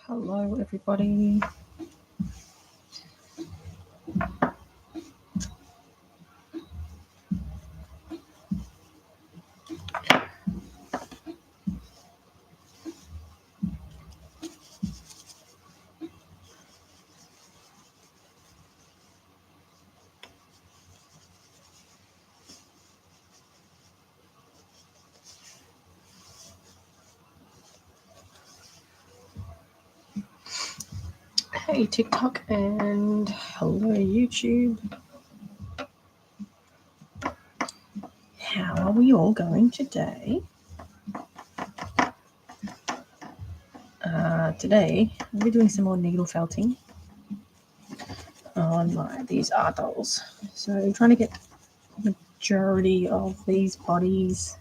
Hello, everybody. Hey, TikTok, and hello, YouTube. How are we all going today? Today, I'll be doing some more needle felting on these art dolls. So I'm trying to get the majority of these bodies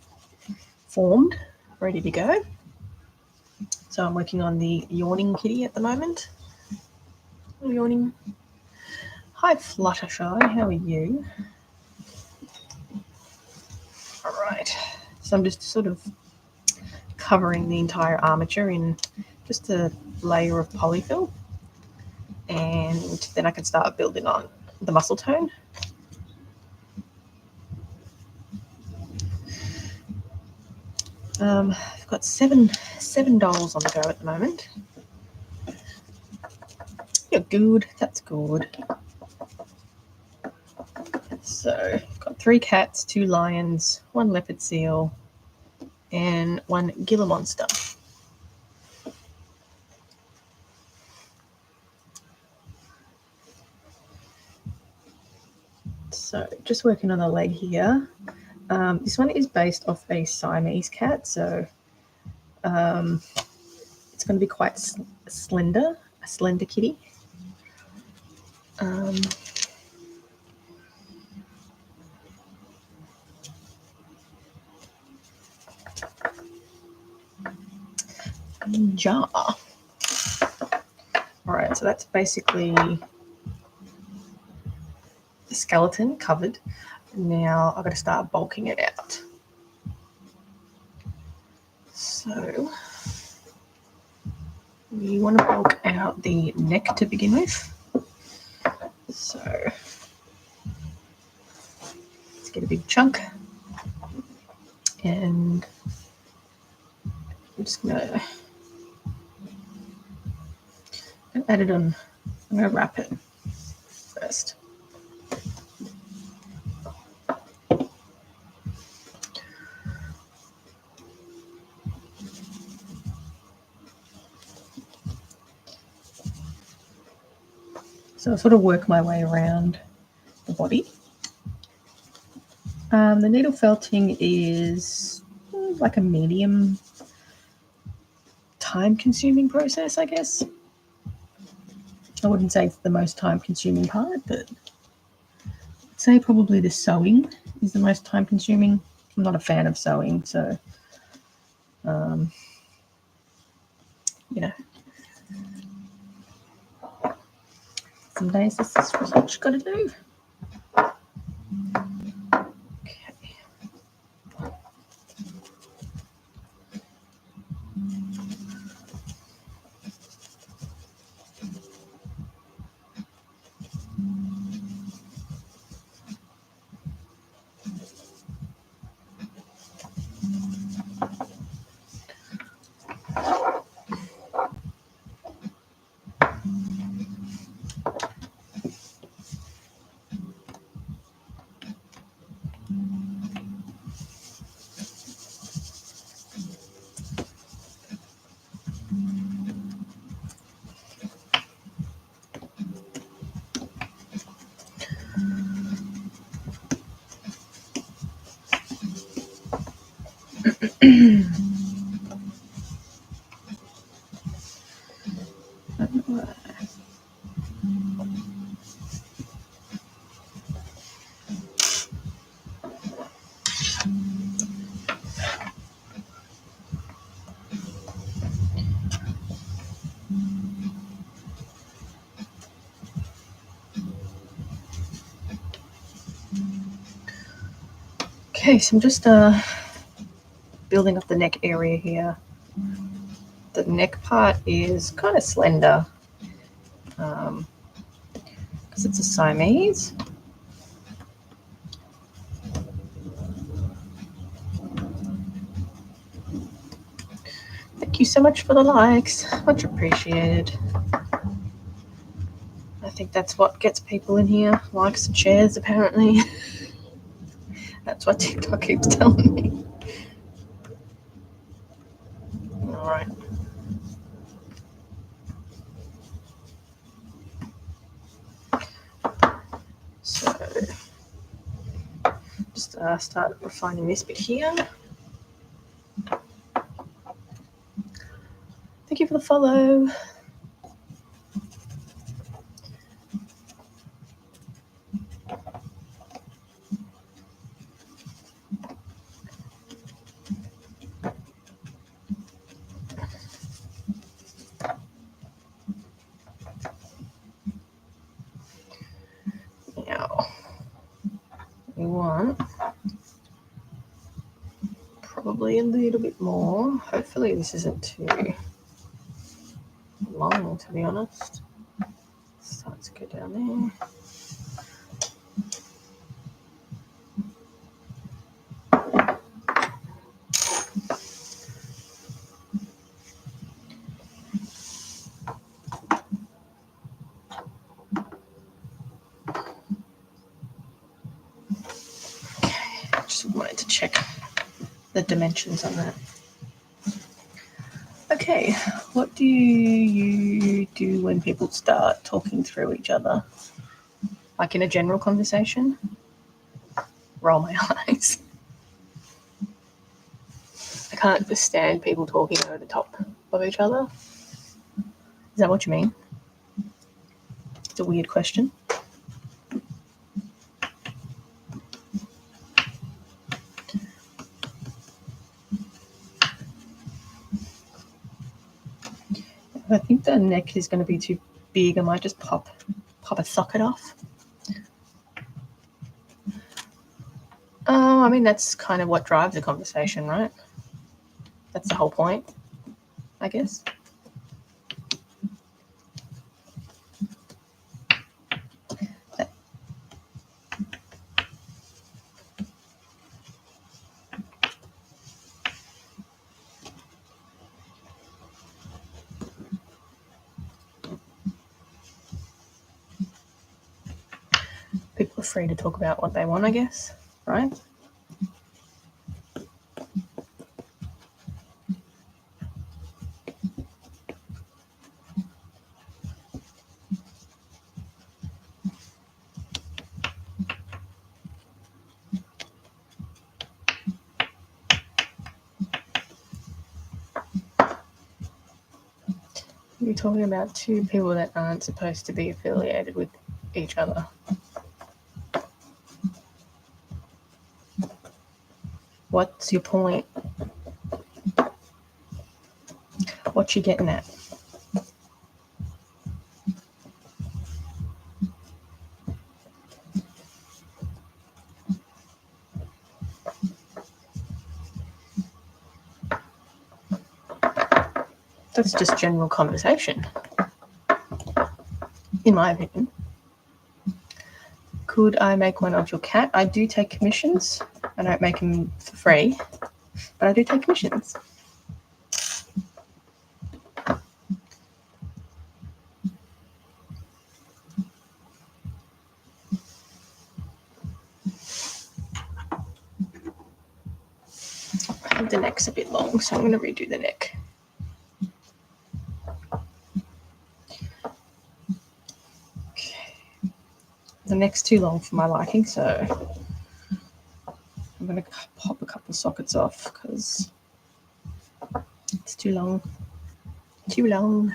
formed, ready to go. So I'm working on the yawning kitty at the moment. Yawning. Hi, Fluttershy, how are you? All right, so I'm just sort of covering the entire armature in just a layer of polyfill, and then I can start building on the muscle tone. I've got seven dolls on the go at the moment. You're good, that's good. So I've got 3 cats, 2 lions, 1 leopard seal, and 1 Gila monster. So just working on the leg here. This one is based off a Siamese cat, so it's going to be quite slender, a slender kitty. Jaw. Alright, so that's basically the skeleton covered. Now I've got to start bulking it out. So you want to bulk out the neck to begin with. So let's get a big chunk, and I'm just going to add it on. I'm going to wrap it first. So I'll sort of work my way around the body. The needle felting is like a medium time-consuming process, I guess. I wouldn't say it's the most time-consuming part, but I'd say probably the sewing is the most time-consuming. I'm not a fan of sewing, so you know, some days this is what you got to do. Okay, so I'm just building up the neck area here. the neck part is kind of slender because it's a Siamese. Thank you so much for the likes. Much appreciated. I think that's what gets people in here. Likes and shares, apparently. That's what TikTok keeps telling me. All right. So, just start refining this bit here. Thank you for the follow. Now, we want probably a little bit more. Hopefully this isn't too long, to be honest. Start to go down there. Just wanted to check the dimensions on that. Okay, what do you do when people start talking through each other? Like in a general conversation? Roll my eyes. I can't stand people talking over the top of each other. Is that what you mean? It's a weird question. If I think the neck is going to be too big, I might just pop a socket off. I mean, that's kind of what drives the conversation, right? That's the whole point, I guess. People are free to talk about what they want, I guess, right? You're talking about two people that aren't supposed to be affiliated with each other. What's your point? What you getting at? That's just general conversation, in my opinion. Could I make one of your cat? I do take commissions. I don't make them for free, but I do take commissions. I think the neck's a bit long, so I'm going to redo the neck. The neck's too long for my liking, so I'm going to pop a couple of sockets off because it's too long. Too long.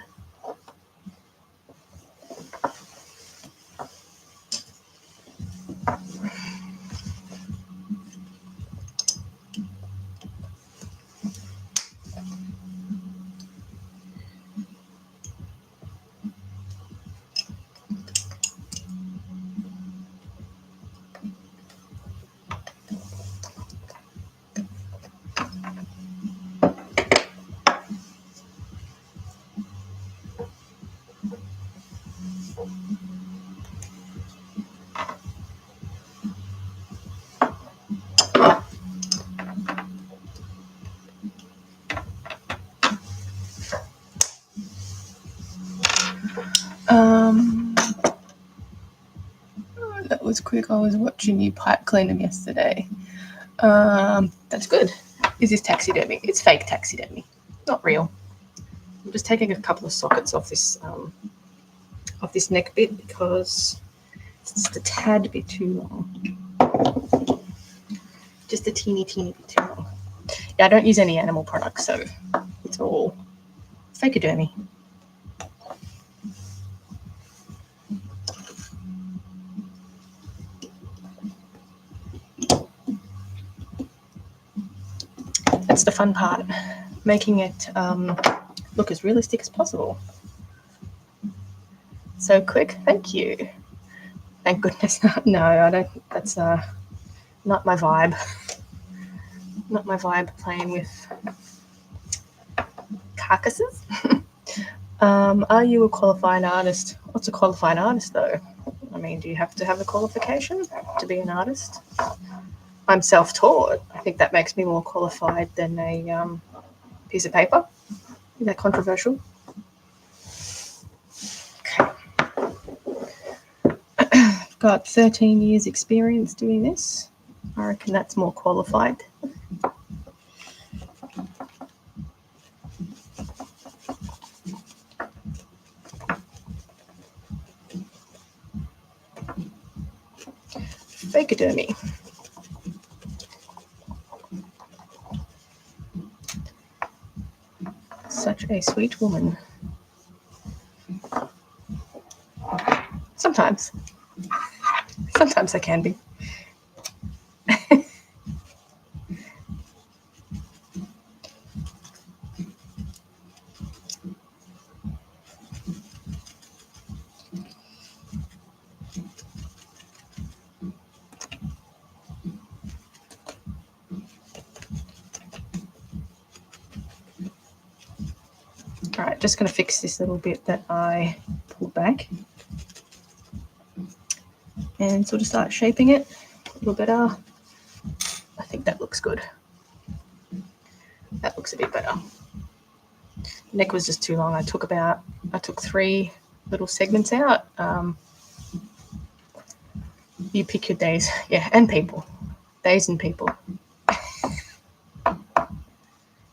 was quick. I was watching you pipe clean them yesterday. That's good. Is this taxidermy? It's fake taxidermy, not real. I'm just taking a couple of sockets off this neck bit because it's just a tad bit too long. Just a teeny bit too long. Yeah, I don't use any animal products, so it's all fakeodermy. That's the fun part, making it look as realistic as possible. So quick, thank you. Thank goodness. No, I don't. That's not my vibe. Not my vibe playing with carcasses. Are you a qualified artist? What's a qualified artist, though? I mean, do you have to have a qualification to be an artist? I'm self-taught. I think that makes me more qualified than a piece of paper. Is that controversial? Okay. I've got 13 years experience doing this. I reckon that's more qualified. Fakeodermy. Such a sweet woman. Sometimes. Sometimes I can be. All right, just going to fix this little bit that I pulled back and sort of start shaping it a little better. I think that looks good. That looks a bit better. The neck was just too long. I took 3 little segments out. You pick your days. Yeah, and people. Days and people.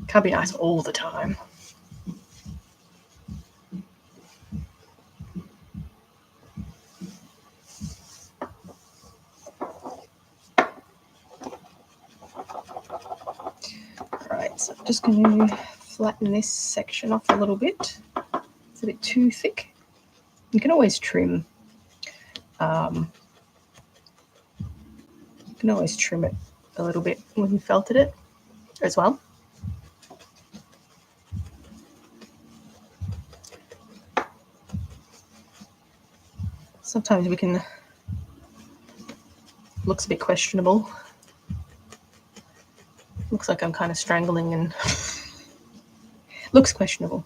Can't be nice all the time. Alright, so I'm just going to flatten this section off a little bit. It's a bit too thick. You can always trim. You can always trim it a little bit when you felted it as well. Sometimes we can, looks a bit questionable. Looks like I'm kind of strangling and looks questionable.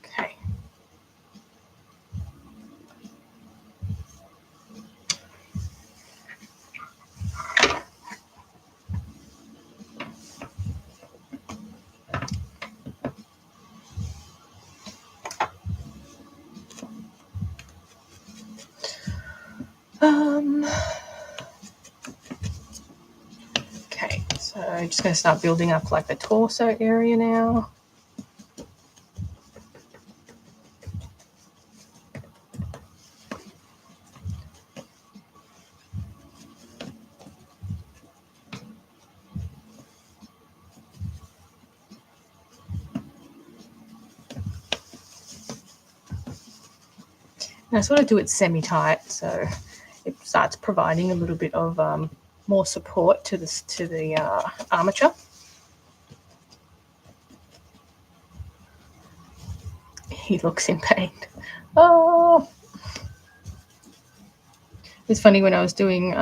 Okay. Okay, so I'm just going to start building up like the torso area now. And I sort of do it semi-tight, so it starts providing a little bit of more support to the armature. He looks in pain. Oh, it's funny when I was doing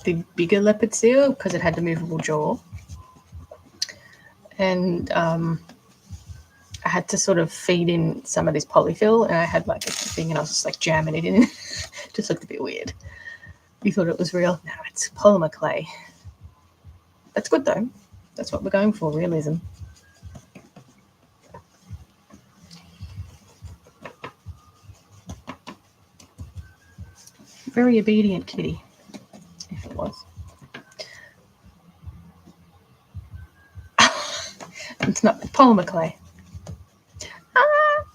the bigger leopard seal because it had the movable jaw, and I had to sort of feed in some of this polyfill, and I had like a thing, and I was just like jamming it in. Just looked a bit weird. You thought it was real? No, it's polymer clay. That's good though. That's what we're going for, realism. Very obedient kitty, if it was. It's not polymer clay.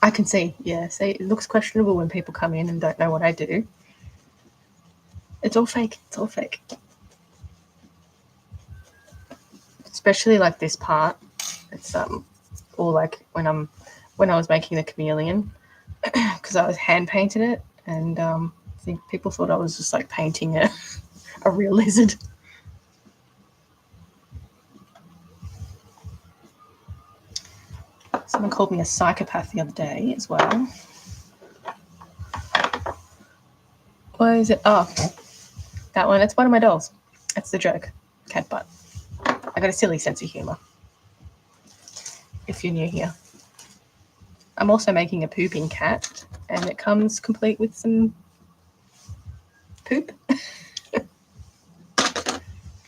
I can see, yeah. See, it looks questionable when people come in and don't know what I do. It's all fake. It's all fake. Especially like this part. It's all like when I was making the chameleon, because I was hand painting it, and I think people thought I was just like painting a real lizard. Someone called me a psychopath the other day as well. What is it? Oh, that one. It's one of my dolls. That's the joke. Cat butt. I got a silly sense of humour. If you're new here. I'm also making a pooping cat, and it comes complete with some poop.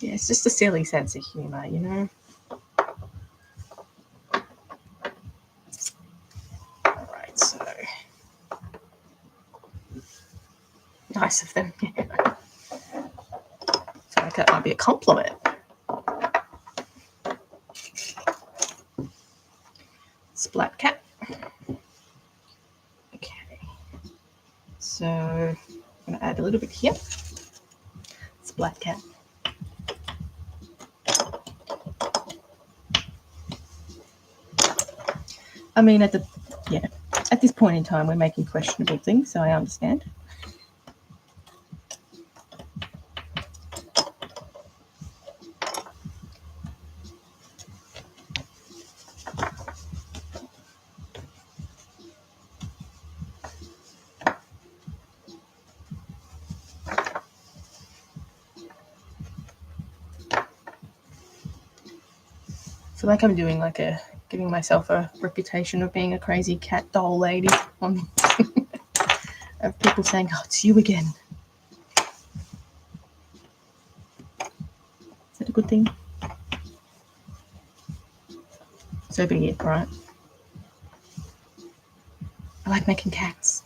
Yeah, it's just a silly sense of humour, you know. Alright, so nice of them. I feel like that might be a compliment. Splat cat. Okay. So I'm going to add a little bit here. Splat cat. I mean, at this point in time, we're making questionable things, so I understand. I feel like I'm doing like giving myself a reputation of being a crazy cat doll lady. Of people saying, "Oh, it's you again." Is that a good thing? So be it, right? I like making cats.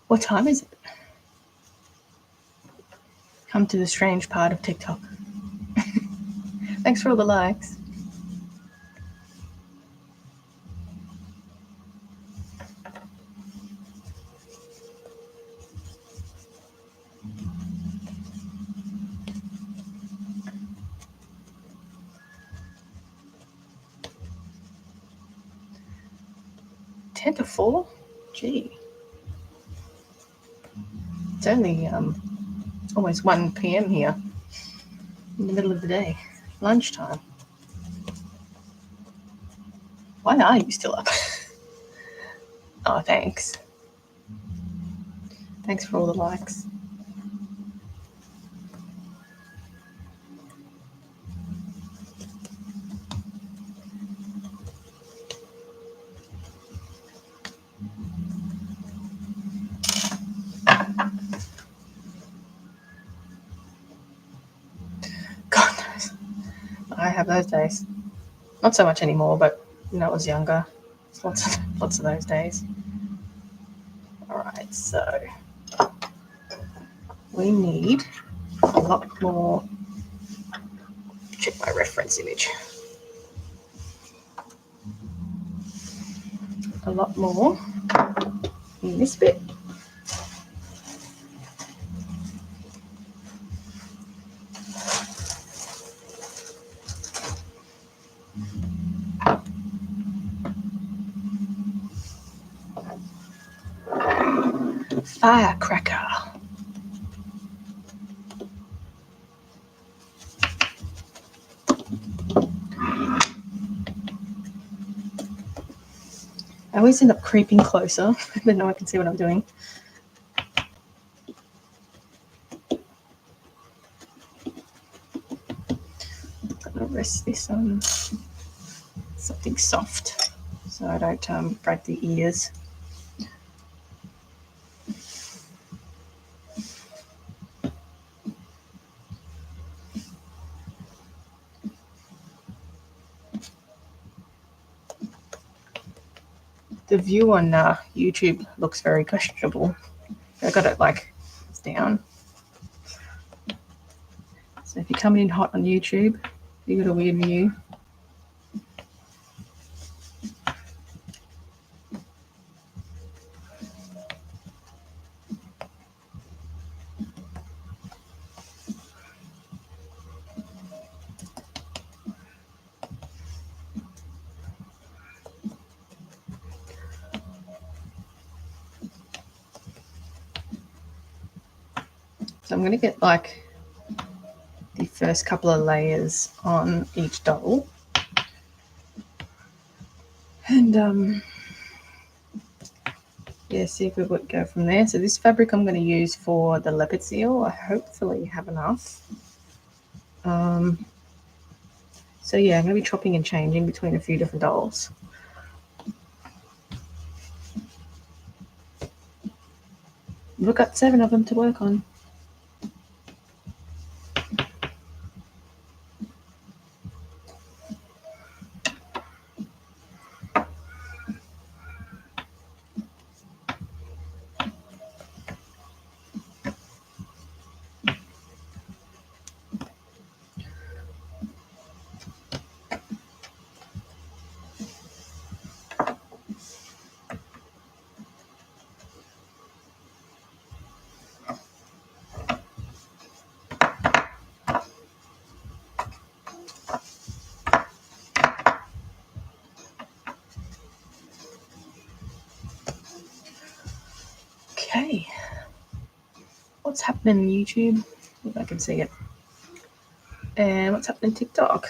What time is it? Come to the strange part of TikTok. Thanks for all the likes. Ten to 4? Gee. It's only almost 1 p.m. here. In the middle of the day. Lunchtime. Why are you still up? Oh, thanks. Thanks for all the likes. God knows. I have those days. Not so much anymore, but when I was younger, lots of those days. Alright, so we need a lot more. Check my reference image. A lot more in this bit. Firecracker. I always end up creeping closer, then no one can see what I'm doing. I'm gonna rest this on something soft so I don't break the ears. The view on YouTube looks very questionable. I got it like it's down. So if you're coming in hot on YouTube, you got a weird view. So I'm going to get like the first couple of layers on each doll. And yeah, see if we would go from there. So this fabric I'm going to use for the leopard seal. I hopefully have enough. So yeah, I'm going to be chopping and changing between a few different dolls. We've got 7 of them to work on. Okay, what's happening on YouTube? If I can see it. And what's happening on TikTok?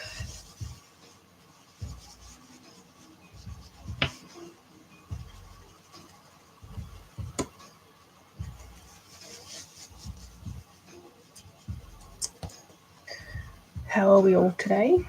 How are we all today?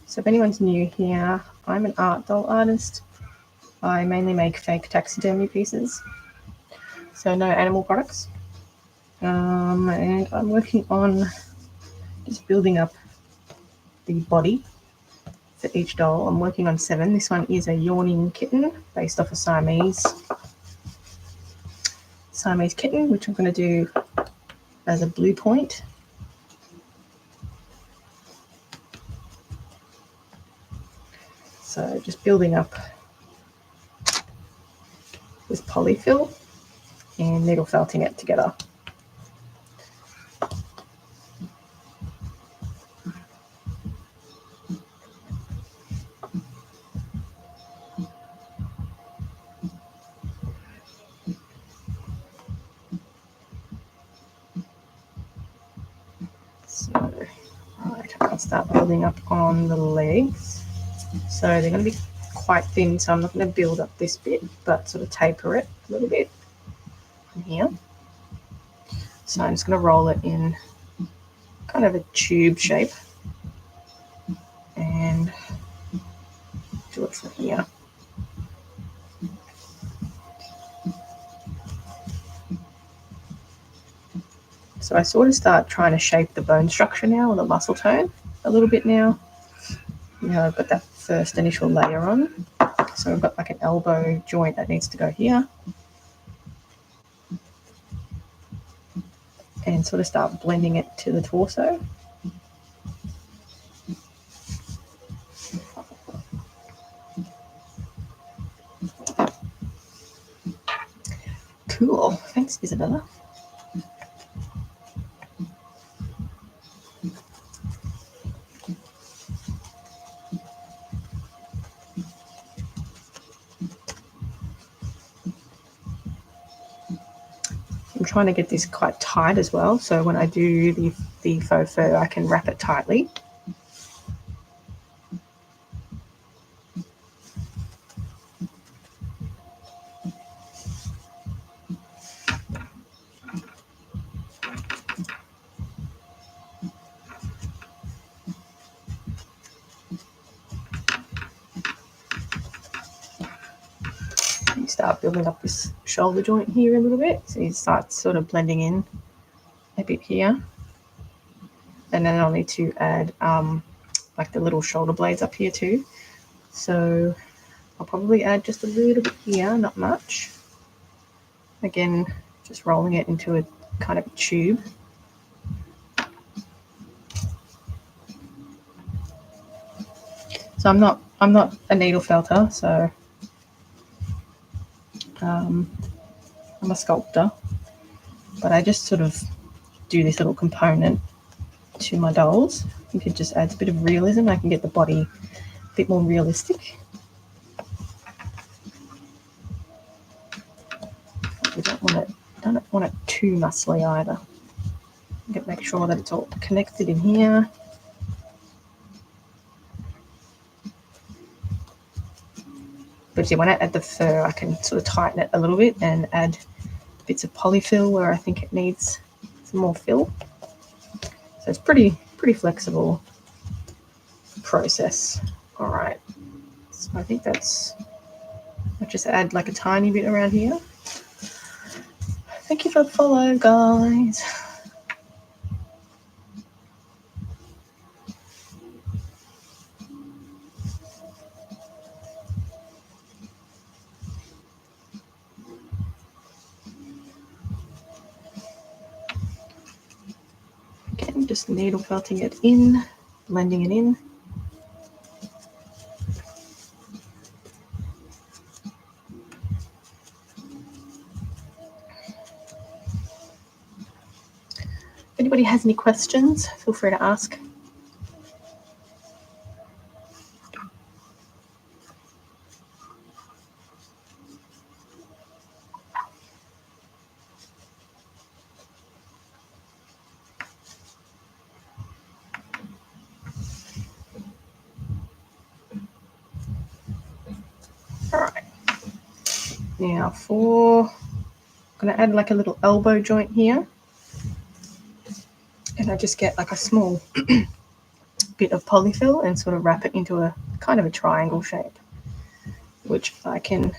So if anyone's new here, I'm an art doll artist. I mainly make fake taxidermy pieces, so no animal products. And I'm working on just building up the body for each doll. I'm working on 7. This one is a yawning kitten based off a Siamese kitten, which I'm going to do as a blue point. So just building up with polyfill and needle felting it together. So, right, I'll start building up on the legs. So they're going to be quite thin, so I'm not going to build up this bit, but sort of taper it a little bit from here. So I'm just going to roll it in kind of a tube shape and do it from here. So I sort of start trying to shape the bone structure now, or the muscle tone a little bit now. You know, I've got that first initial layer on. So I've got like an elbow joint that needs to go here. And sort of start blending it to the torso. Cool. Thanks, Isabella. I'm trying to get this quite tight as well, so when I do the faux fur, I can wrap it tightly. You start building up this shoulder joint here a little bit, so you start sort of blending in a bit here, and then I'll need to add like the little shoulder blades up here too. So I'll probably add just a little bit here, not much. Again, just rolling it into a kind of tube. So I'm not a needle felter, so I'm a sculptor, but I just sort of do this little component to my dolls. I think it just adds a bit of realism. I can get the body a bit more realistic. We don't want it too muscly either. Make sure that it's all connected in here. But yeah, when I add the fur, I can sort of tighten it a little bit and add bits of polyfill where I think it needs some more fill. So it's pretty flexible process. All right. So I think I'll just add like a tiny bit around here. Thank you for the follow, guys. Again, just needle felting it in, blending it in. If anybody has any questions, feel free to ask. All right. Now I'm going to add like a little elbow joint here. And I just get like a small bit of polyfill and sort of wrap it into a kind of a triangle shape, which I can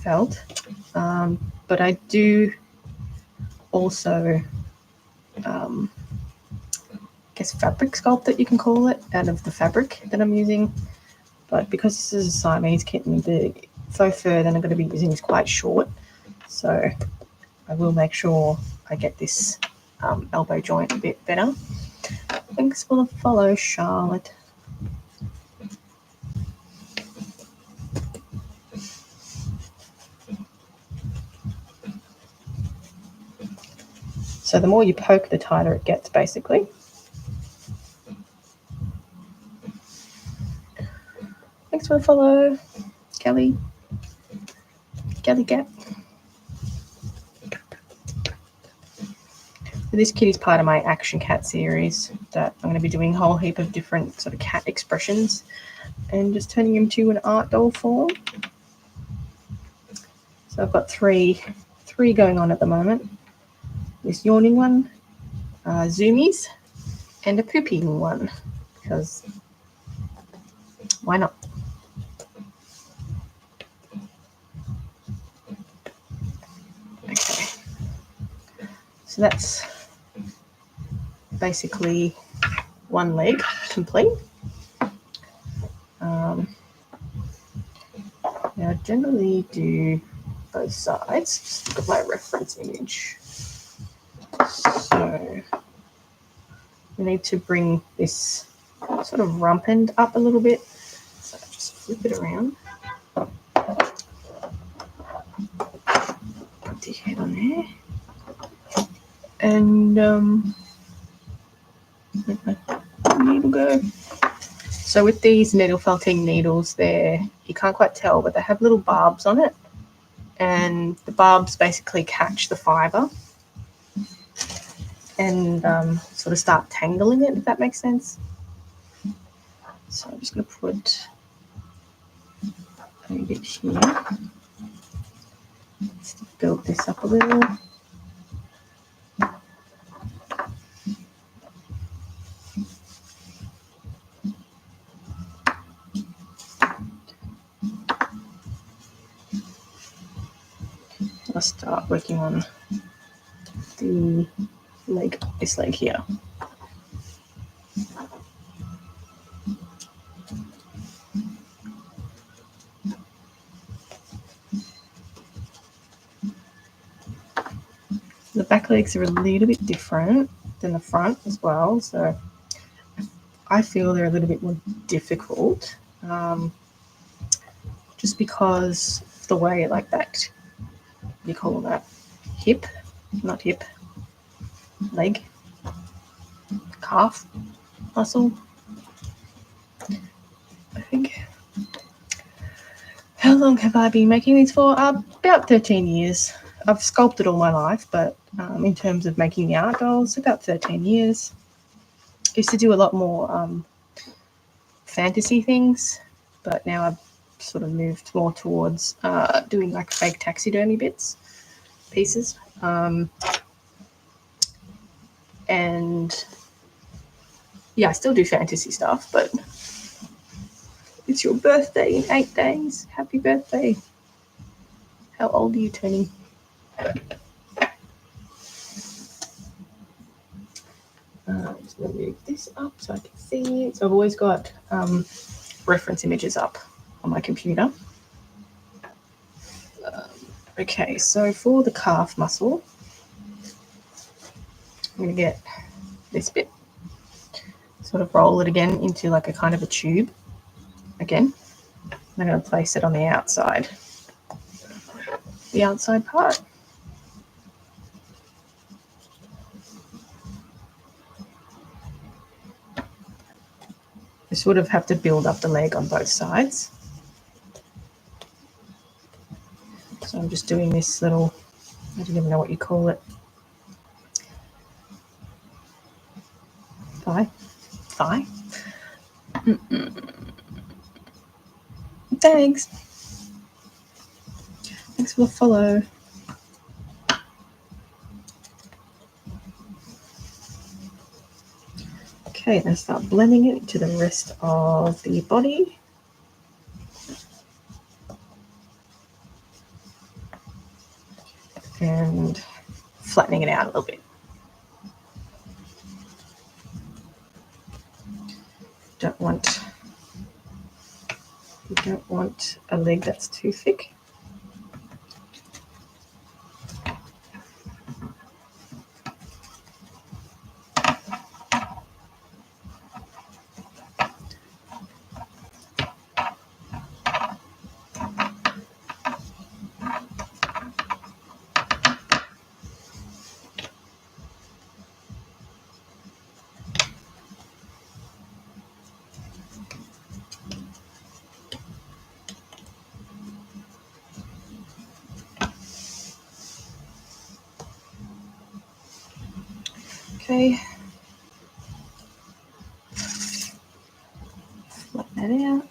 felt. But I do also, I guess, fabric sculpt that you can call it, out of the fabric that I'm using. But because this is a Siamese kitten, the faux fur that I'm going to be using is quite short. So I will make sure I get this elbow joint a bit better. Thanks for the follow, Charlotte. So the more you poke, the tighter it gets, basically. Thanks for the follow, Kelly. Kelly Gap. So this kitty's part of my Action Cat series that I'm going to be doing a whole heap of different sort of cat expressions and just turning him to an art doll form. So I've got three going on at the moment. This yawning one, zoomies, and a pooping one, because why not? Okay, so that's basically one leg complete. Now I generally do both sides. Just look at my reference image. So we need to bring this sort of rump end up a little bit. So just flip it around. there. And where'd my needle go? So with these needle felting needles, you can't quite tell, but they have little barbs on it, and the barbs basically catch the fibre and sort of start tangling it, if that makes sense. So I'm just going to put a bit here. Let's build this up a little. I'll start working on the leg, this leg here. The back legs are a little bit different than the front as well, so I feel they're a little bit more difficult, just because of the way, like that, you call that hip, not hip, leg, calf muscle, I think. How long have I been making these for? About 13 years. I've sculpted all my life, but in terms of making the art dolls, about 13 years. I used to do a lot more fantasy things, but now I've sort of moved more towards doing like fake taxidermy pieces. And yeah, I still do fantasy stuff, but it's your birthday in 8 days. Happy birthday. How old are you turning? I'm just going to move this up so I can see it. So I've always got reference images up on my computer. Okay, so for the calf muscle, I'm going to get this bit, sort of roll it again into like a kind of a tube again. I'm going to place it on the outside part. You sort of have to build up the leg on both sides. So I'm just doing this little, I don't even know what you call it. Thigh? Thanks for the follow. Okay, then start blending it into the rest of the body. And flattening it out a little bit. You don't want a leg that's too thick. Okay. Flatten that out.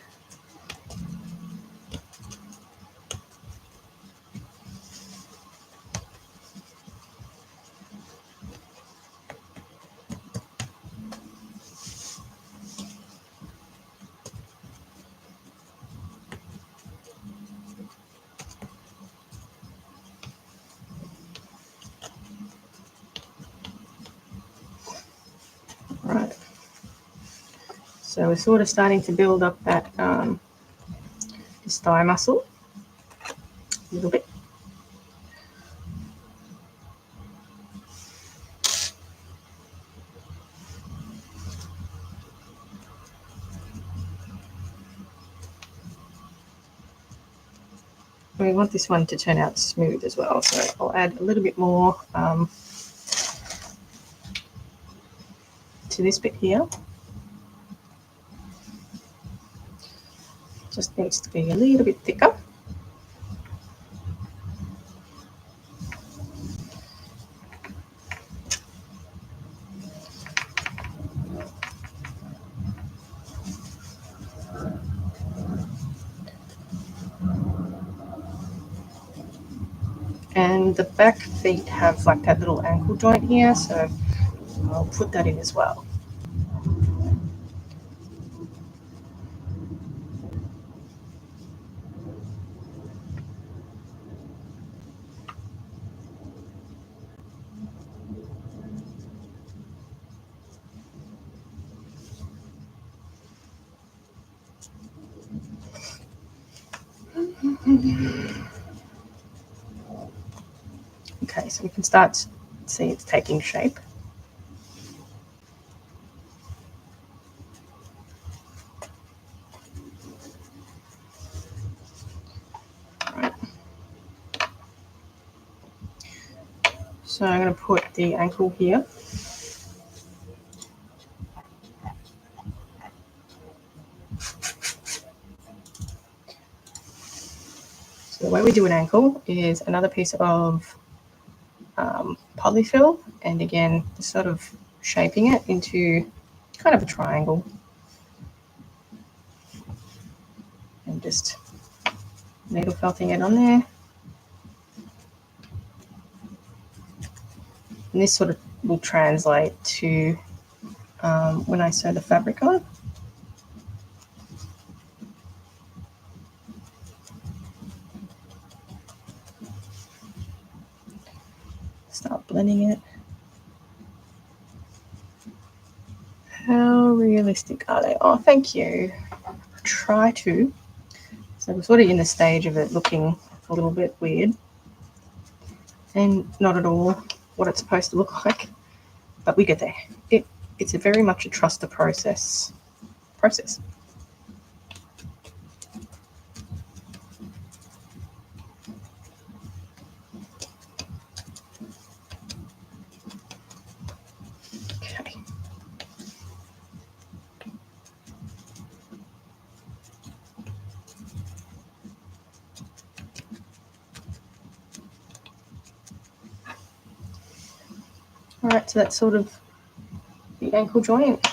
Right. So we're sort of starting to build up that this thigh muscle a little bit. We want this one to turn out smooth as well, so I'll add a little bit more to this bit here. Just needs to be a little bit thicker. And the back feet have like that little ankle joint here, so I'll put that in as well. Okay, so we can start to see it's taking shape. Right. So I'm going to put the ankle here. So the way we do an ankle is another piece of polyfill, and again, sort of shaping it into kind of a triangle. And just needle felting it on there. And this sort of will translate to when I sew the fabric on. Start blending it. How realistic are they? Oh, thank you. Try to. So we're sort of in the stage of it looking a little bit weird and not at all what it's supposed to look like, but we get there. It's very much a trust the process. Okay. All right, so that's sort of the ankle joint.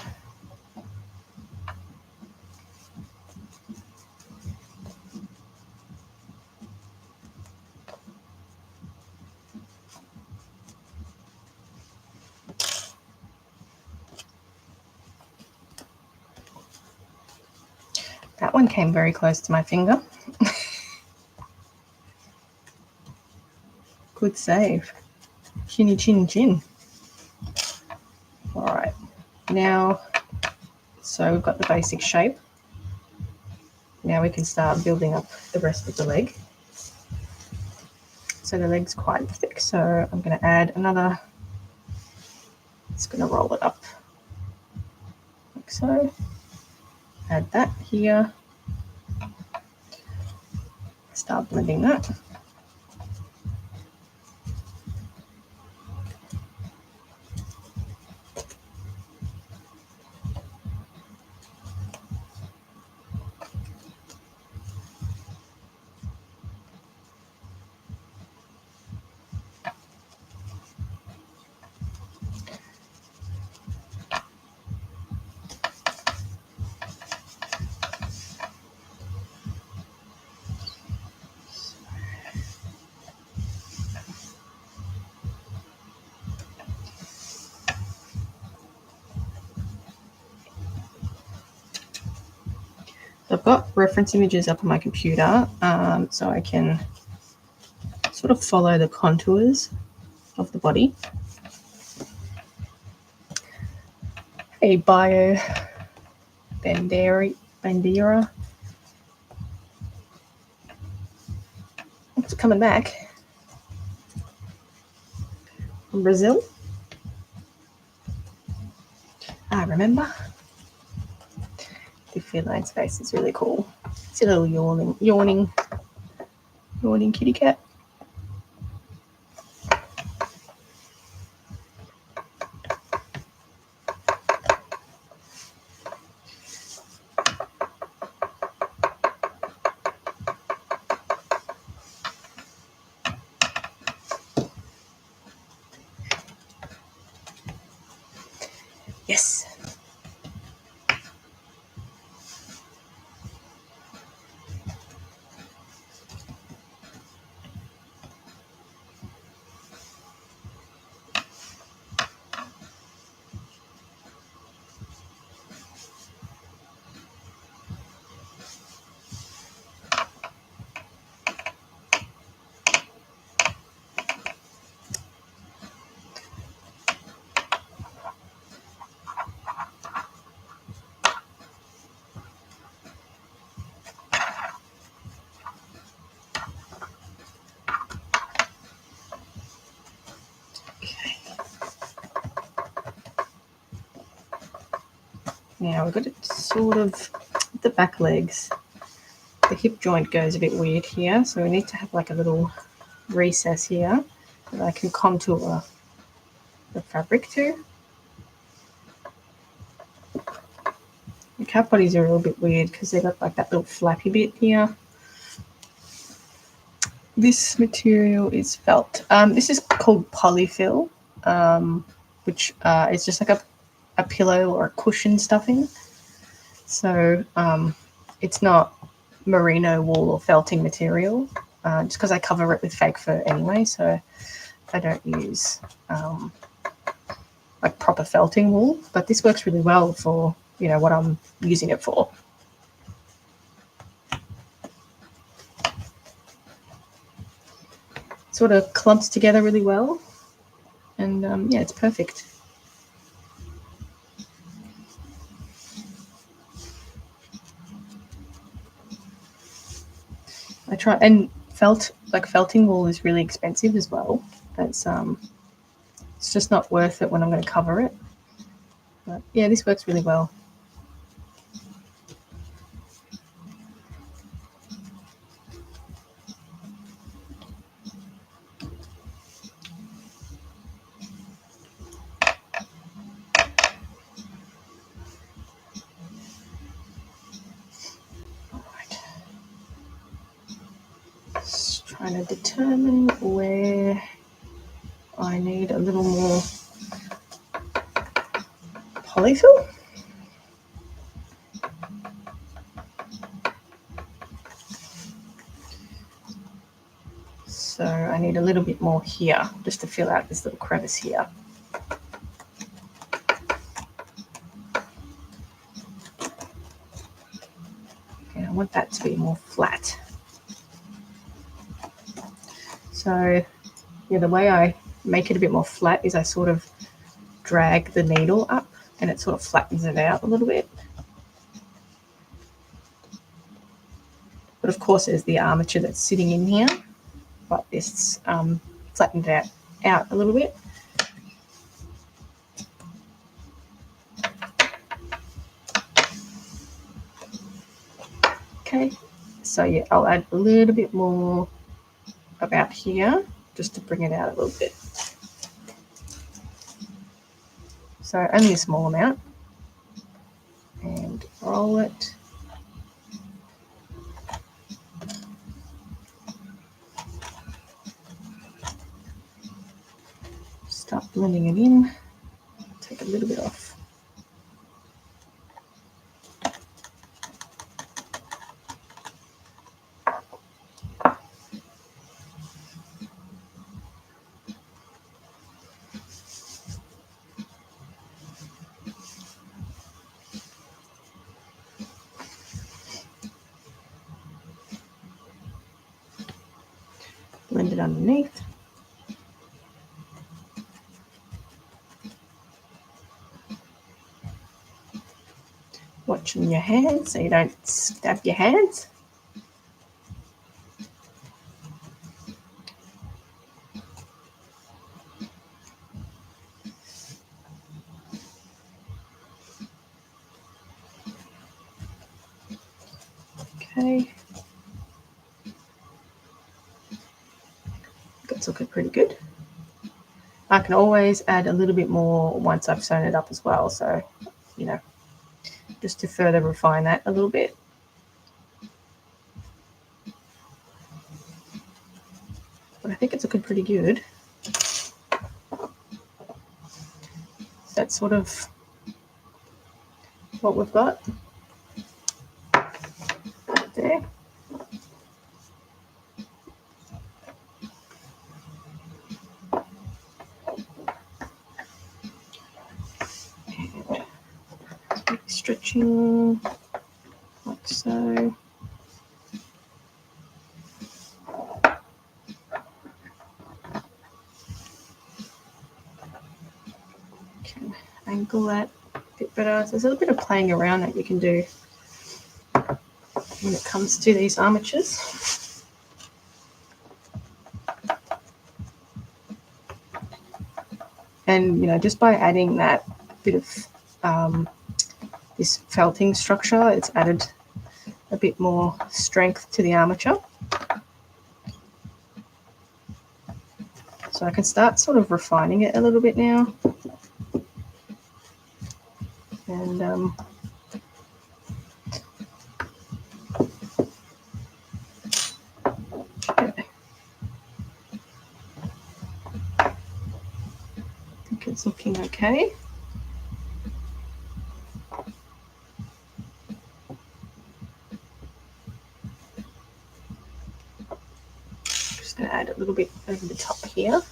That one came very close to my finger. Good save. Chinny chin chin. All right, now, so we've got the basic shape. Now we can start building up the rest of the leg. So the leg's quite thick, so I'm going to add another, just going to roll it up like so. Add that here. Start blending that. I've got reference images up on my computer, so I can sort of follow the contours of the body. A bio bandera. It's coming back from Brazil. I remember. The feline's face is really cool. It's a little yawning. Yawning kitty cat. Yes. Now we've got it sort of the back legs. The hip joint goes a bit weird here, so we need to have like a little recess here that I can contour the fabric to. The cat bodies are a little bit weird because they've got like that little flappy bit here. This material is felt. This is called polyfill, which is just like a pillow or a cushion stuffing. So it's not merino wool or felting material, just because I cover it with fake fur anyway, so I don't use like proper felting wool. But this works really well for, you know, what I'm using it for. Sort of clumps together really well, and yeah, it's perfect. I try, and felting wool is really expensive as well. It's just not worth it when I'm going to cover it. But yeah, this works really well. Just trying to determine where I need a little more polyfill. So I need a little bit more here just to fill out this little crevice here. And I want that to be more flat. So yeah, the way I make it a bit more flat is I sort of drag the needle up and it sort of flattens it out a little bit. But of course there's the armature that's sitting in here, but this flattened it out a little bit. Okay, so yeah, I'll add a little bit more about here just to bring it out a little bit. So only a small amount, and roll it. Start blending it in. Take a little bit off. Blend it underneath. Watching your hands so you don't stab your hands. Okay. That's looking pretty good. I can always add a little bit more once I've sewn it up as well. So, you know, just to further refine that a little bit. But I think it's looking pretty good. That's sort of what we've got there. Stretching like so. Can angle that a bit better. So there's a little bit of playing around that you can do when it comes to these armatures. And you know, just by adding that bit of this felting structure, it's added a bit more strength to the armature. So I can start sort of refining it a little bit now. And okay. I think it's looking okay. Just going to add a little bit over the top here.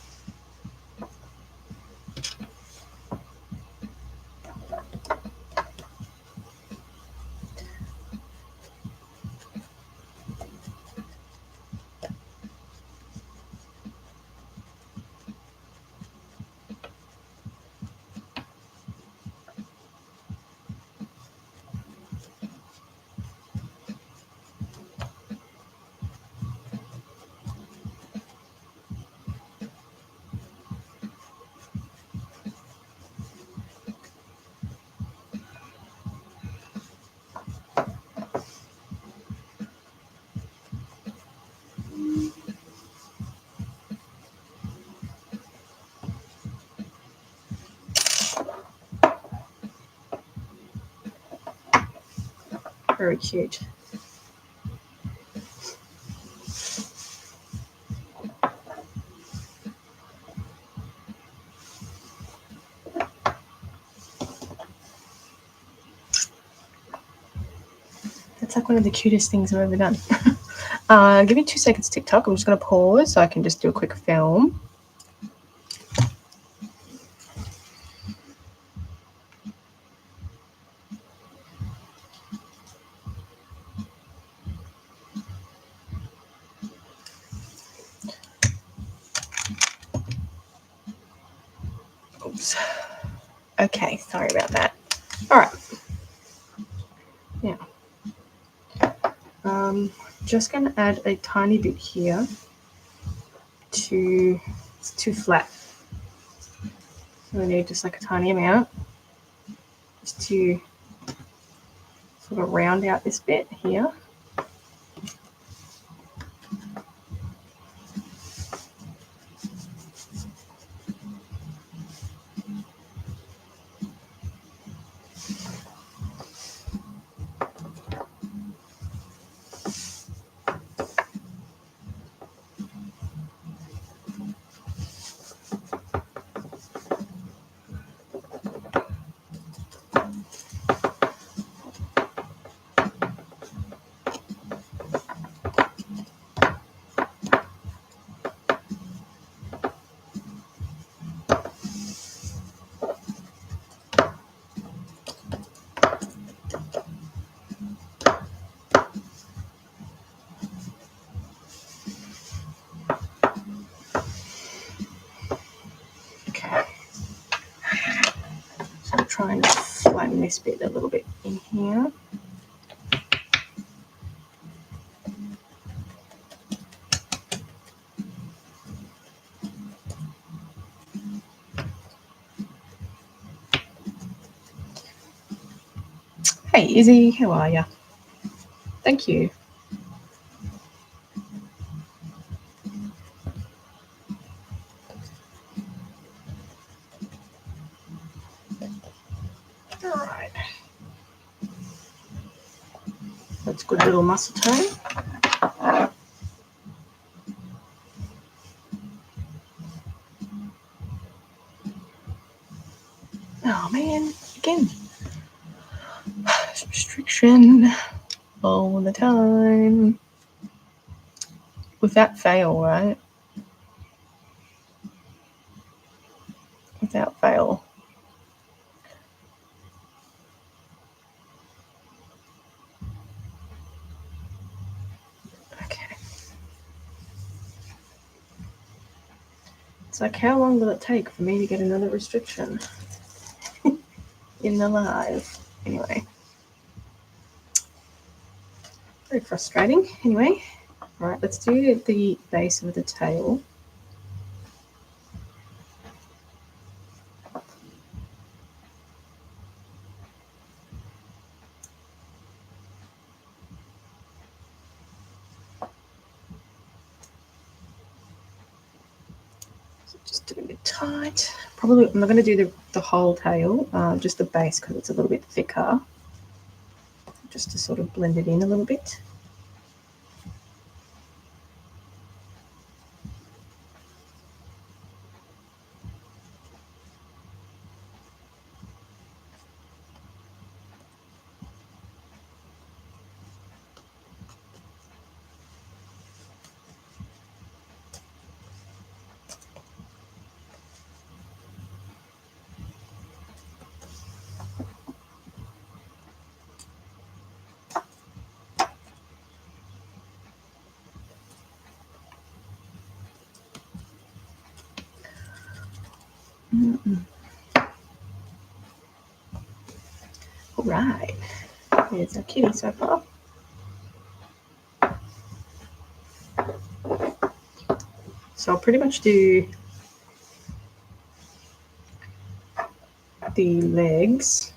Very cute. That's like one of the cutest things I've ever done. Give me 2 seconds, TikTok. I'm just going to pause so I can just do a quick film. Oops. Okay, sorry about that. All right. Now, just going to add a tiny bit here to, it's too flat. So I need just like a tiny amount just to sort of round out this bit here. Trying to flatten this bit a little bit in here. Hey Izzy, how are you? Thank you. it's a good little muscle tone. Oh man, again. Restriction all the time. Without fail, right? Without fail. Okay. It's like, how long will it take for me to get another restriction in the live? Anyway. Very frustrating. Anyway. All right, let's do the base of the tail. Just do a bit tight. Probably I'm not going to do the whole tail, just the base because it's a little bit thicker. Just to sort of blend it in a little bit. All right, here's our kitty so far. So I'll pretty much do the legs.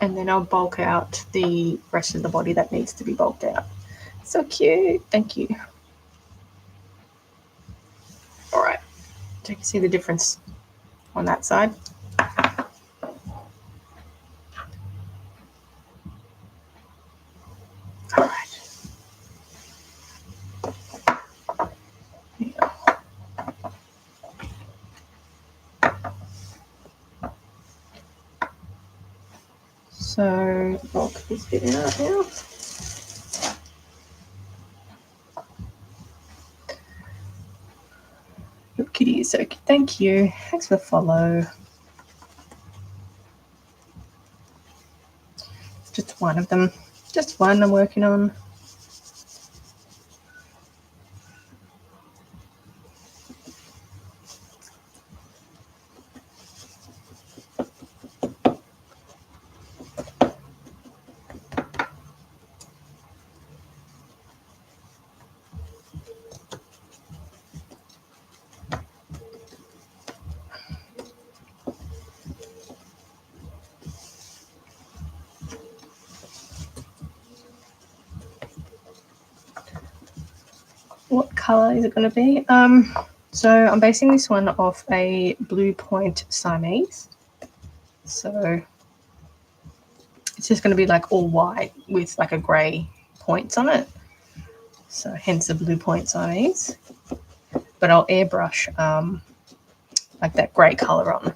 And then I'll bulk out the rest of the body that needs to be bulked out. So cute. Thank you. All right. So you can see the difference on that side. All right. Yeah. So bulk this bit out now. Your kitty is so cute. Thank you. Thanks for the follow. Just one of them. Just one I'm working on. What color is it going to be? So I'm basing this one off a blue point Siamese. So it's just going to be like all white with like a grey points on it. So hence the blue point Siamese. But I'll airbrush like that grey color on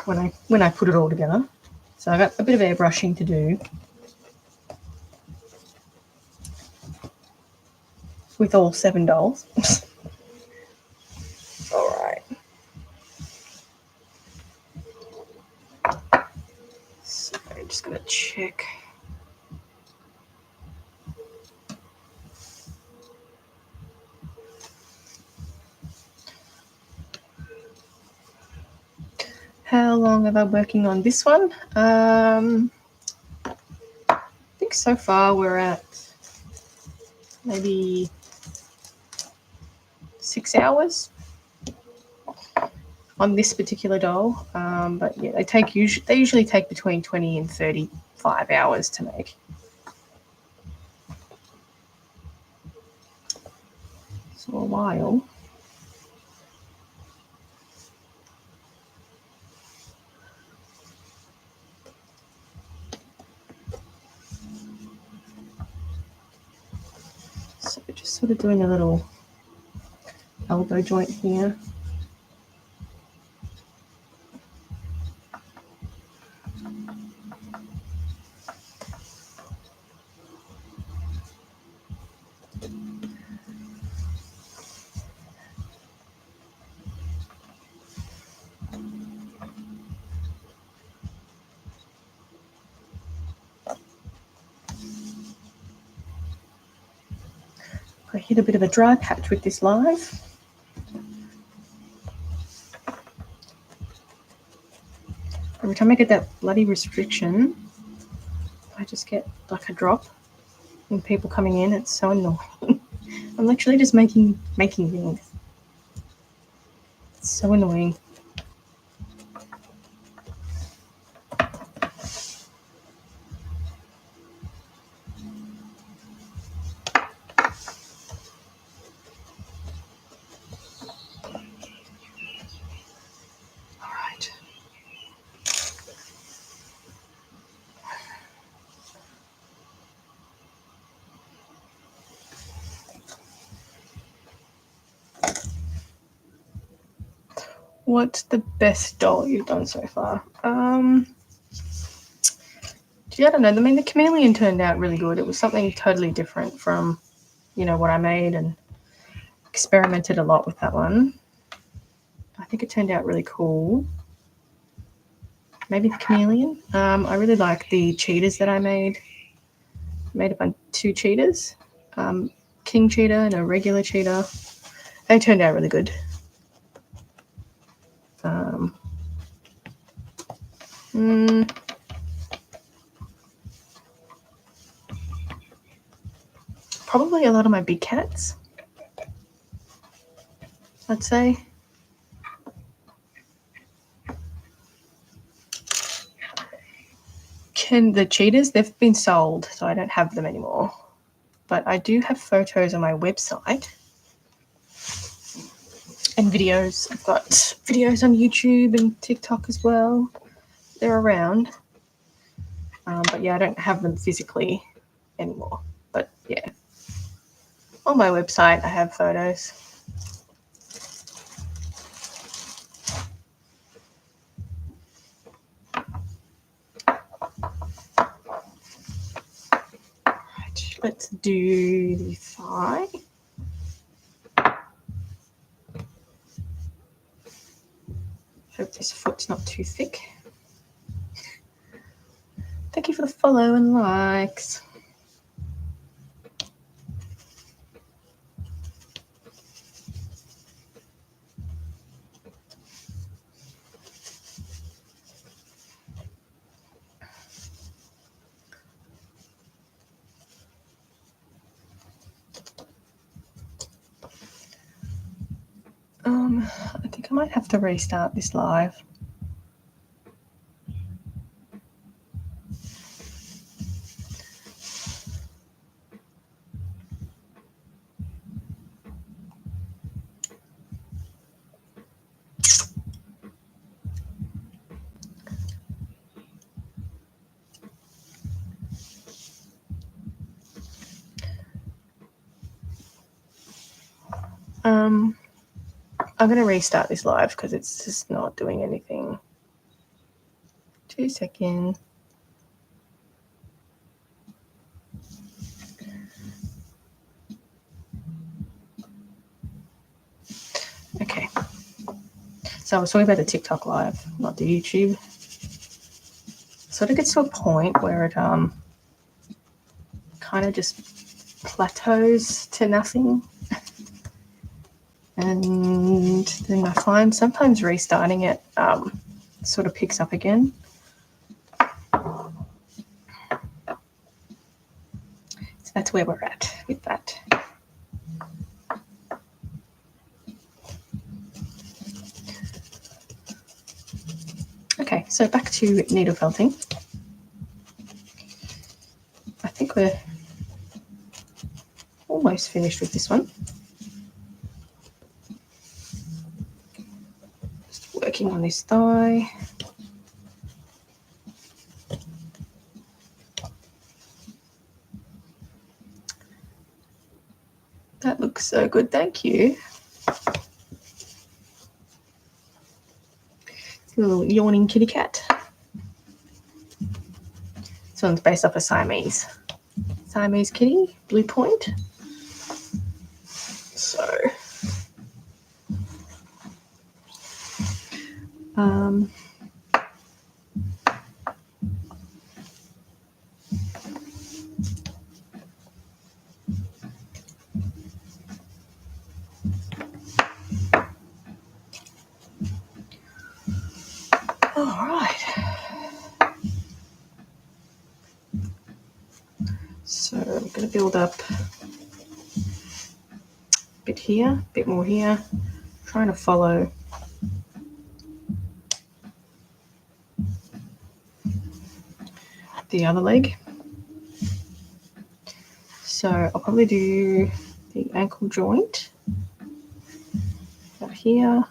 when I put it all together. So I got a bit of airbrushing to do with all 7 dolls. All right. So I'm just going to check. How long have I been working on this one? I think so far we're at maybe 6 hours on this particular doll. But yeah, they usually take between 20 and 35 hours to make. while. So just sort of doing a little elbow joint here. I hit a bit of a dry patch with this live. Every time I get that bloody restriction, I just get like a drop and people coming in. It's so annoying. I'm literally just making things. It's so annoying. What's the best doll you've done so far? Gee, I don't know. I mean, the chameleon turned out really good. It was something totally different from, you know, what I made, and experimented a lot with that one. I think it turned out really cool. Maybe the chameleon. I really like the cheetahs that I made. Made up on 2 cheetahs, king cheetah and a regular cheetah. They turned out really good. Probably a lot of my big cats, I'd say. The cheetahs, they've been sold, so I don't have them anymore. But I do have photos on my website and videos. I've got videos on YouTube and TikTok as well. They're around. But yeah, I don't have them physically anymore. But yeah, on my website I have photos. Right, let's do the thigh. Hope this foot's not too thick. Thank you for the follow and likes. I think I might have to restart this live. I'm going to restart this live because it's just not doing anything. 2 seconds. Okay. So I was talking about the TikTok live, not the YouTube. Sort of gets to a point where it kind of just plateaus to nothing. And then I find sometimes restarting it sort of picks up again. So that's where we're at with that. Okay, so back to needle felting. I think we're almost finished with this one. working on this thigh. That looks so good, thank you. Little yawning kitty cat. This one's based off a Siamese kitty, blue point. So, all right. So I'm going to build up a bit here, a bit more here, trying to follow the other leg. So I'll probably do the ankle joint up here.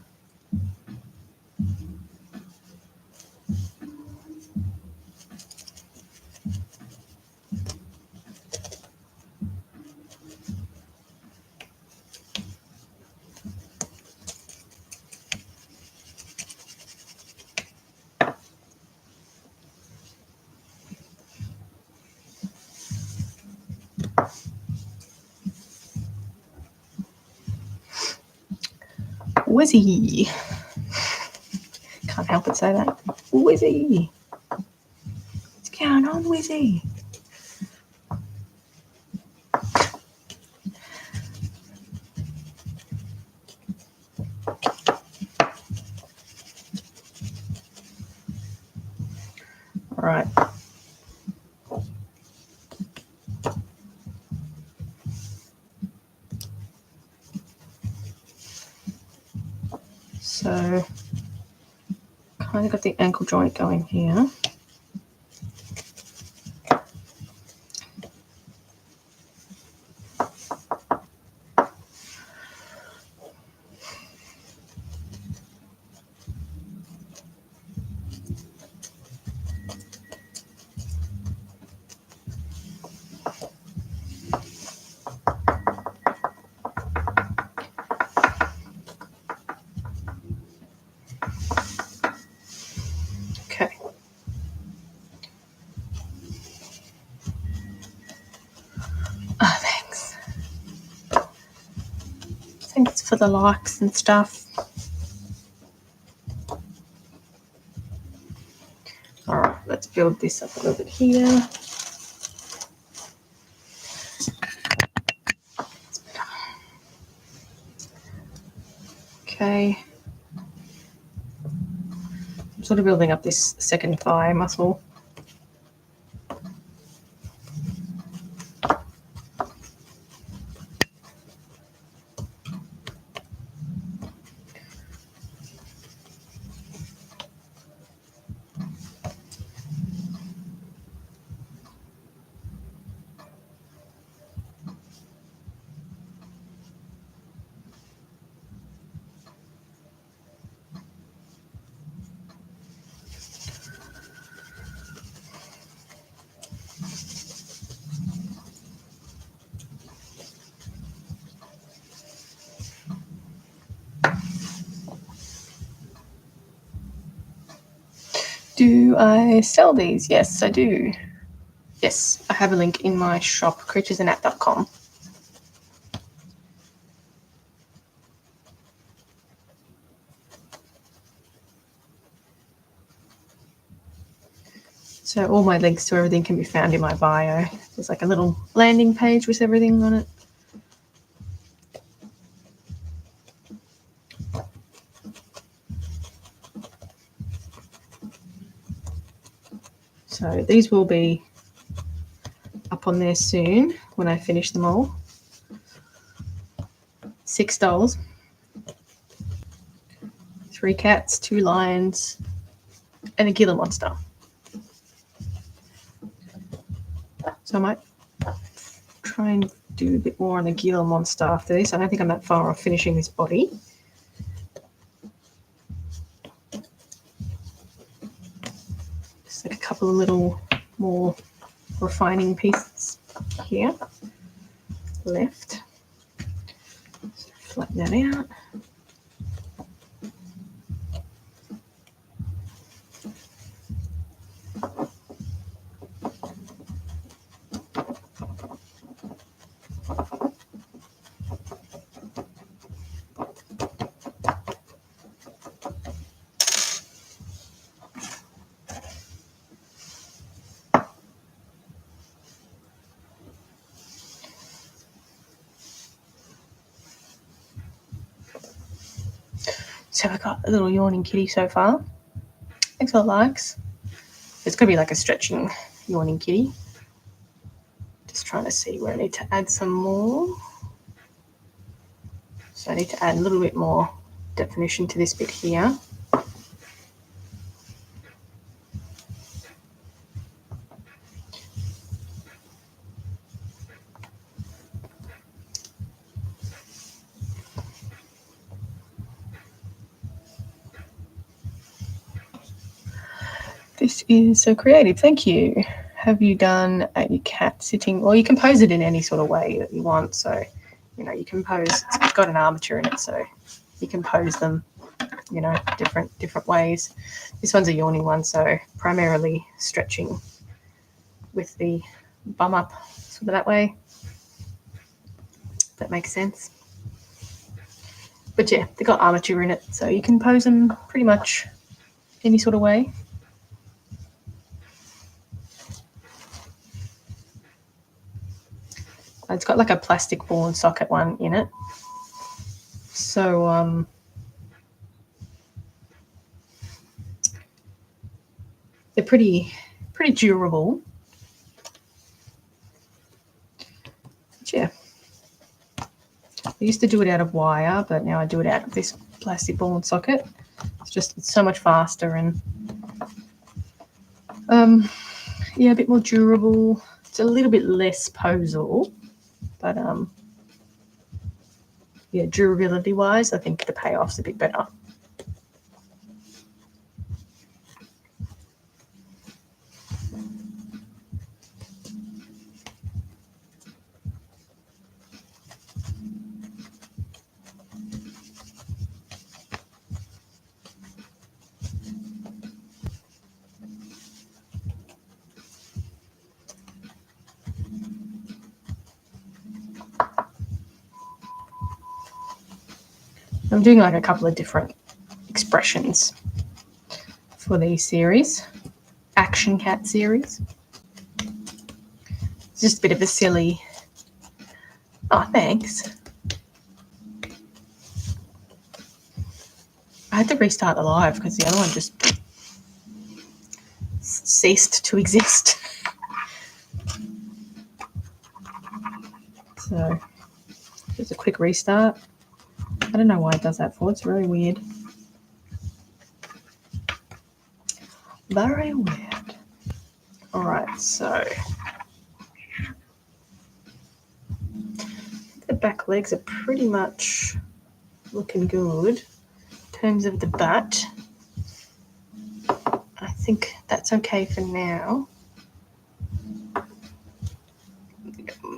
Wizzy. Can't help but say that. Wizzy. What's going on, Wizzy? All right. So kind of got the ankle joint going here. Okay. Oh, thanks. Thanks for the likes and stuff. All right, let's build this up a little bit here. Okay. I'm sort of building up this second thigh muscle. Do I sell these? Yes, I do. Yes, I have a link in my shop, creaturesandat.com. So all my links to everything can be found in my bio. There's like a little landing page with everything on it. So these will be up on there soon when I finish them all. 6 dolls, 3 cats, 2 lions, and a Gila monster. So I might try and do a bit more on the Gila monster after this. I don't think I'm that far off finishing this body. Just like a couple of little more refining pieces here left. So flatten that out. So we've got a little yawning kitty so far. Thanks for the likes. It's going to be like a stretching yawning kitty. Just trying to see where I need to add some more. So I need to add a little bit more definition to this bit here. This is so creative. Thank you. Have you done a cat sitting? Well, you can pose it in any sort of way that you want. So, you know, you can pose. It's got an armature in it, so you can pose them, you know, different ways. This one's a yawning one, so primarily stretching with the bum up sort of that way. That makes sense. But yeah, they've got armature in it, so you can pose them pretty much any sort of way. It's got like a plastic ball and socket one in it. So they're pretty durable. But yeah. I used to do it out of wire, but now I do it out of this plastic ball and socket. It's so much faster and yeah, a bit more durable. It's a little bit less posable, but yeah, durability wise, I think the payoff's a bit better. I'm doing like a couple of different expressions for these series, Action Cat series. It's just a bit of a silly, oh, thanks. I had to restart the live because the other one just ceased to exist. So just a quick restart. I don't know why it does that for. It's really weird. Very weird. All right, so the back legs are pretty much looking good. In terms of the butt, I think that's okay for now.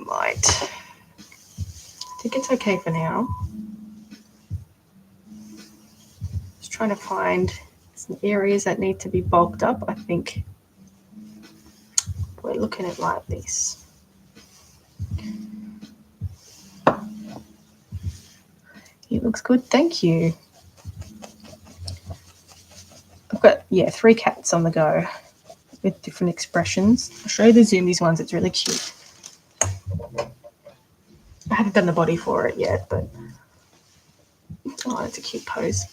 I think it's okay for now. Just trying to find some areas that need to be bulked up. I think we're looking at like this. It looks good, thank you. I've got, yeah, 3 cats on the go with different expressions. I'll show you the Zoomies ones, it's really cute. I haven't done the body for it yet, but oh, it's a cute pose.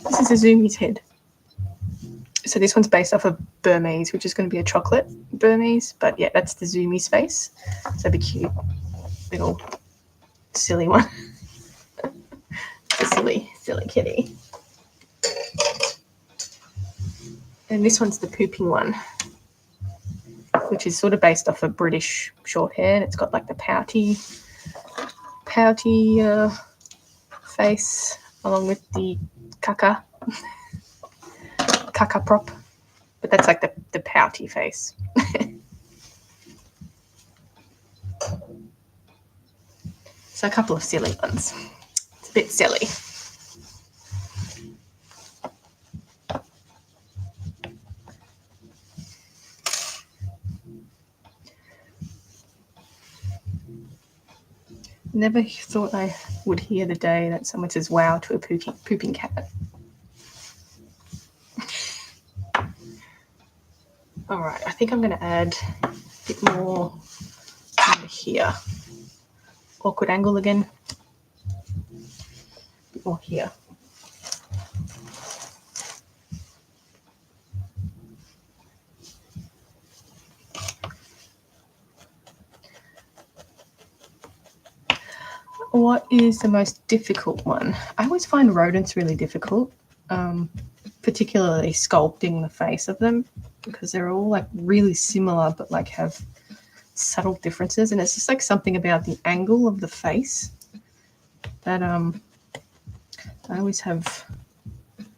This is a Zoomie's head. So this one's based off of Burmese, which is going to be a chocolate Burmese, but yeah, that's the Zoomie's face. So it'd be cute, little silly one. A silly kitty. And this one's the pooping one, which is sort of based off of British short hair. And it's got like the pouty face along with the caca prop. But that's like the pouty face. So a couple of silly ones. It's a bit silly. Never thought I would hear the day that someone says wow to a pooping cat. All right, I think I'm going to add a bit more over here. Awkward angle again. A bit more here. What is the most difficult one? I always find rodents really difficult, particularly sculpting the face of them, because they're all like really similar but like have subtle differences, and it's just like something about the angle of the face that I always have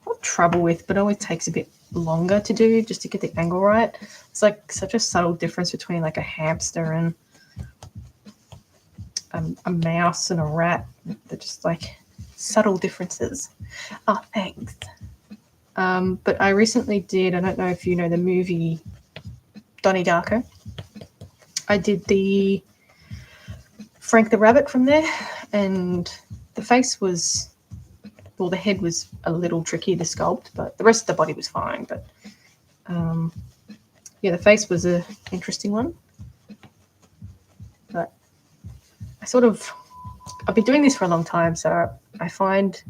not trouble with, but always takes a bit longer to do just to get the angle right. It's like such a subtle difference between like a hamster and a mouse and a rat. They're just like subtle differences. Oh, thanks. But I recently did, I don't know if you know the movie Donnie Darko. I did the Frank the Rabbit from there, and the face was, well, the head was a little tricky to sculpt, but the rest of the body was fine. But yeah, the face was an interesting one. But I've been doing this for a long time, so I find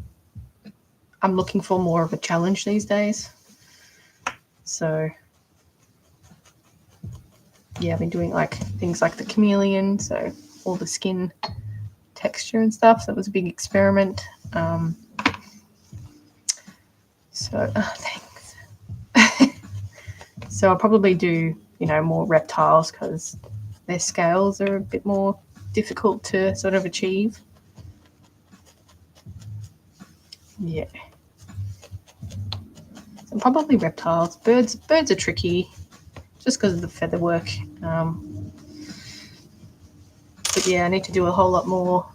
I'm looking for more of a challenge these days. So yeah, I've been doing like things like the chameleon, so all the skin texture and stuff. So that was a big experiment. Thanks. So I'll probably do, more reptiles because their scales are a bit more difficult to sort of achieve. Yeah. So probably reptiles. Birds are tricky just because of the feather work. But yeah, I need to do a whole lot more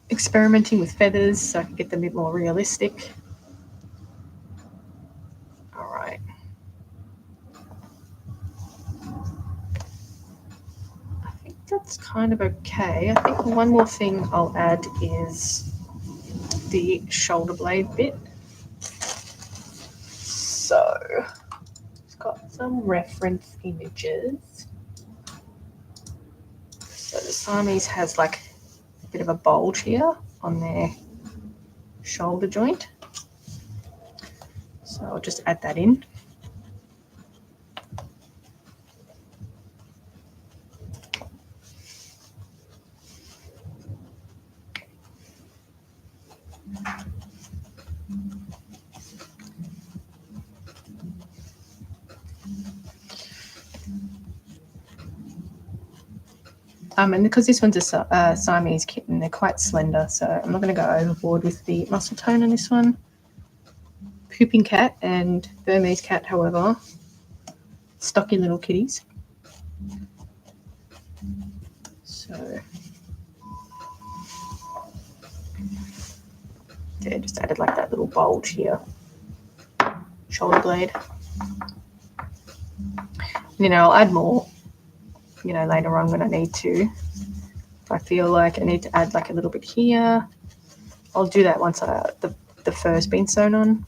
experimenting with feathers so I can get them a bit more realistic. All right. I think that's kind of okay. I think one more thing I'll add is the shoulder blade bit. So it's got some reference images. So the Siamese has like a bit of a bulge here on their shoulder joint. So I'll just add that in. And because this one's a Siamese kitten, they're quite slender, so I'm not going to go overboard with the muscle tone on this one. Pooping cat and Burmese cat, however, stocky little kitties. So yeah, just added like that little bulge here, shoulder blade. I'll add more, later on when I need to. If I feel like I need to add like a little bit here, I'll do that once the fur's been sewn on.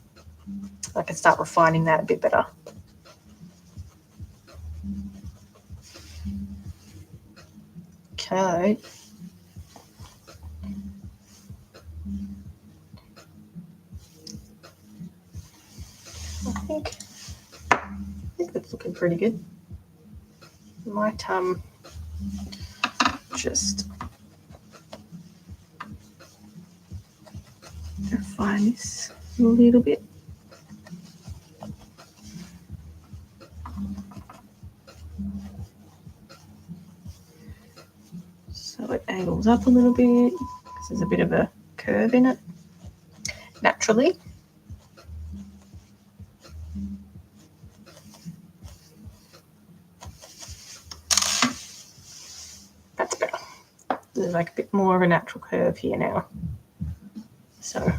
I can start refining that a bit better. Okay. I think that's looking pretty good. Might just refine this a little bit. So it angles up a little bit because there's a bit of a curve in it naturally. there's like a bit more of a natural curve here now. So,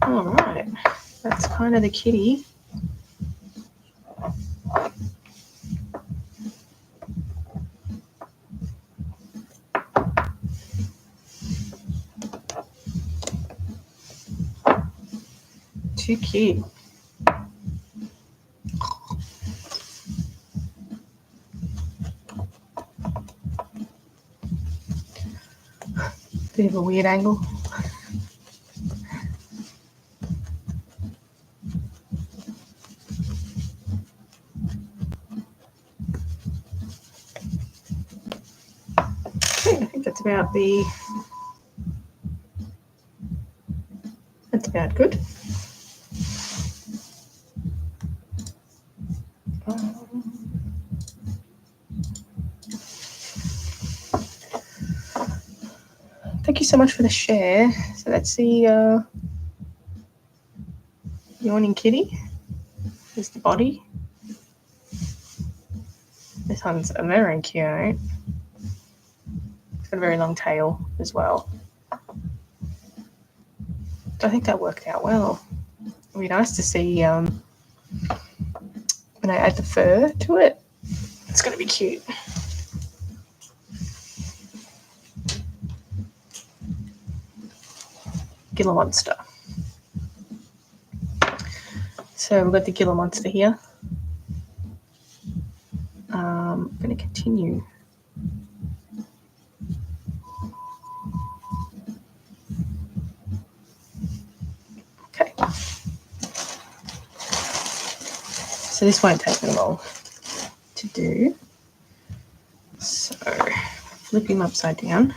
all right, that's kind of the kitty. Too cute. Bit of a weird angle. Okay, I think that's about good. Thank you so much for the share. So that's the yawning kitty. There's the body. This one's very cute. It's got a very long tail as well. So I think that worked out well. It'd be nice to see when I add the fur to it. It's going to be cute. Gila monster. So we've got the Gila monster here. I'm going to continue. Okay. So this won't take me long to do. So flip him upside down.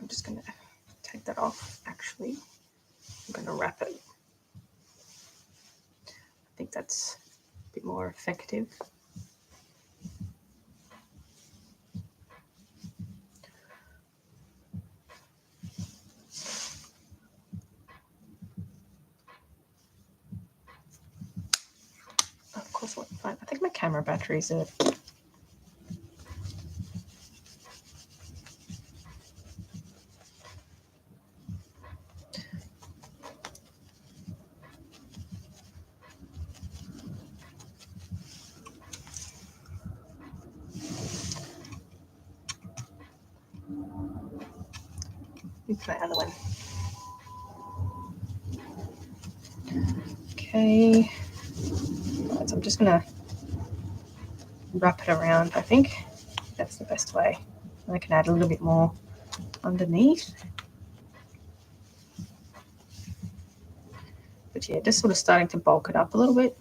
I'm just going to take that off, actually. I'm going to wrap it. I think that's a bit more effective. Of course, I think my camera batteries are... Use my other one. Okay. Right, so I'm just going to wrap it around, I think. That's the best way. And I can add a little bit more underneath. But yeah, just sort of starting to bulk it up a little bit.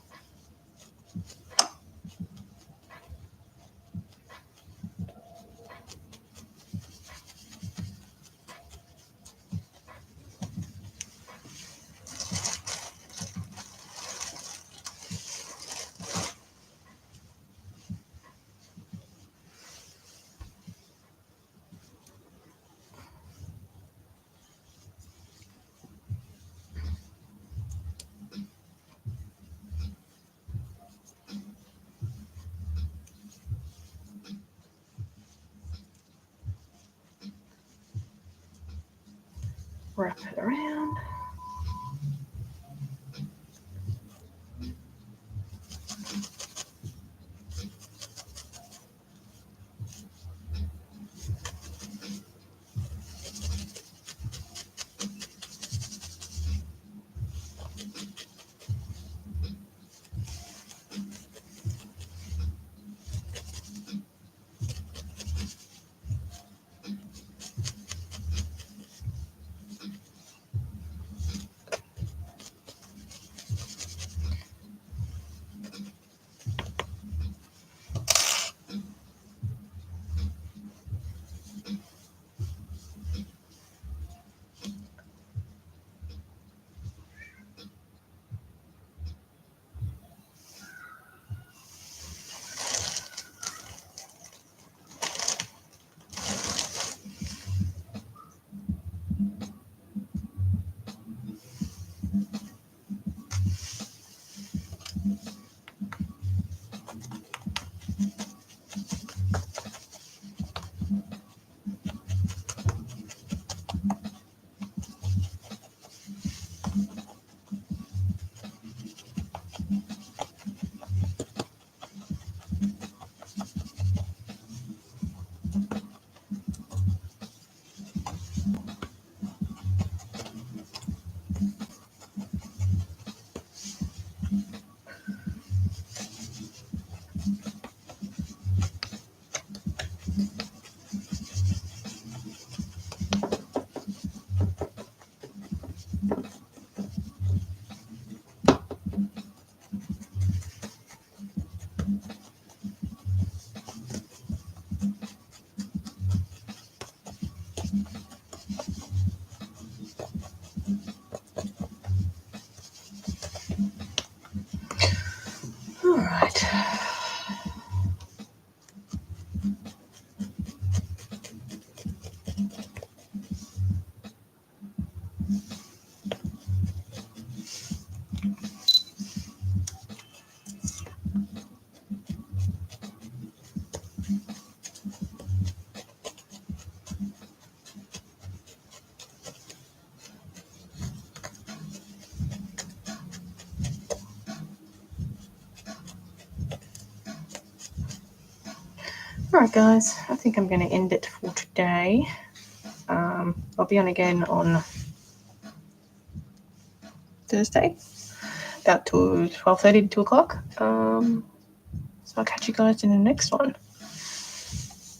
Wrap it around. right. Alright guys, I think I'm going to end it for today. I'll be on again on Thursday, about 12:30 to 2 o'clock. So I'll catch you guys in the next one.